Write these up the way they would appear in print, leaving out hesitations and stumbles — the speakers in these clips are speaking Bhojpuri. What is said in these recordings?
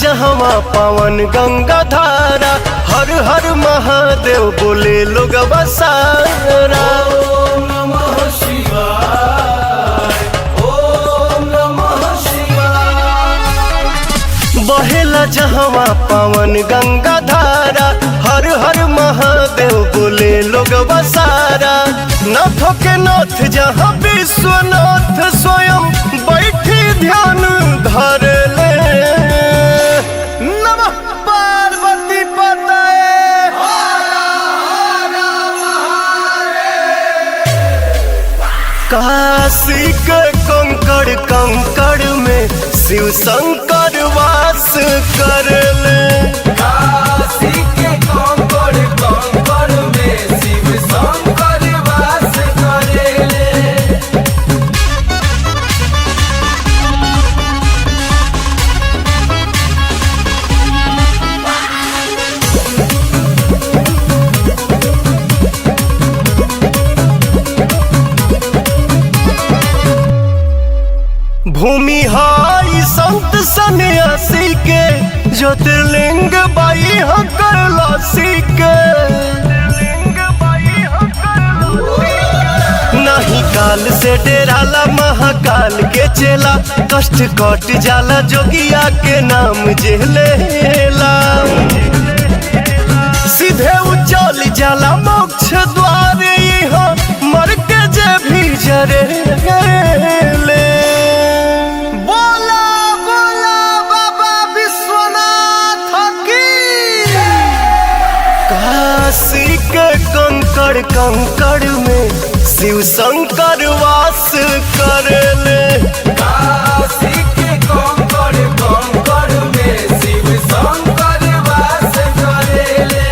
जहवा पावन गंगा धारा, हर हर महादेव बोले लोग बसारा। ओम नमः शिवाय, ओम नमः शिवाय। बहेला जहवा पावन गंगा धारा, हर हर महादेव बोले लोग बसारा। नाथों के नाथ जहाँ विश्वनाथ स्वयं बैठी ध्यान धर ले। नमः पार्वती पतये। काशी के कंकड़ कंकड़ में शिव शंकर वास कर ले। काशी के कंकड़ कंकड़ में शिव शंकर वास करेले। भूमि हाई संत सन्यासी के, ज्योतिर्लिंग बाई कैलाशी के। नहीं काल से डेराला महाकाल के चेला, कष्ट कट जाला जोगिया के नाम जेलेला। सीधे उचल जाला मोक्ष द्वार, यहाँ मर के जे भी जरे ले। बोला बोला बाबा विश्वनाथ की। काशी के कंकड़ कंकड़ में शिव शंकर वास कर ले। काशी के कंकड़ कंकड़ में शिव शंकर वास करेले।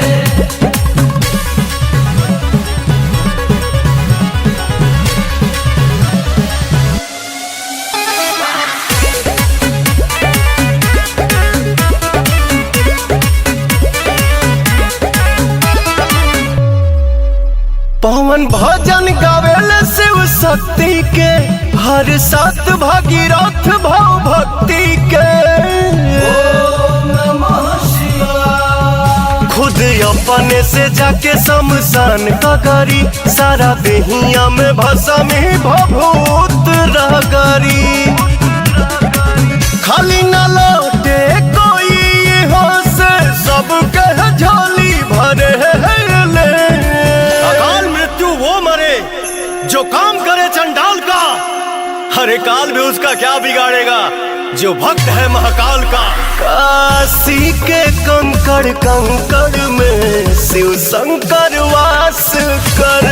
पवन भजन गावेले शिव शक्ति के, हर सात भागीरथ भाव भक्ति के। ओम नमः शिवाय। खुद अपने से जाके शमशान का करी, सारा देहिया में भसम ही भभूत रगरी। खाली न लौटे कोई यहाँ से, सब कह झोली भरे ले। अकाल मृत्यु वो मरे जो काम करे चंडाल का, हरे काल भी उसका क्या बिगाड़ेगा जो भक्त है महाकाल का। काशी के कंकड़ कंकड़ में शिव शंकर वास कर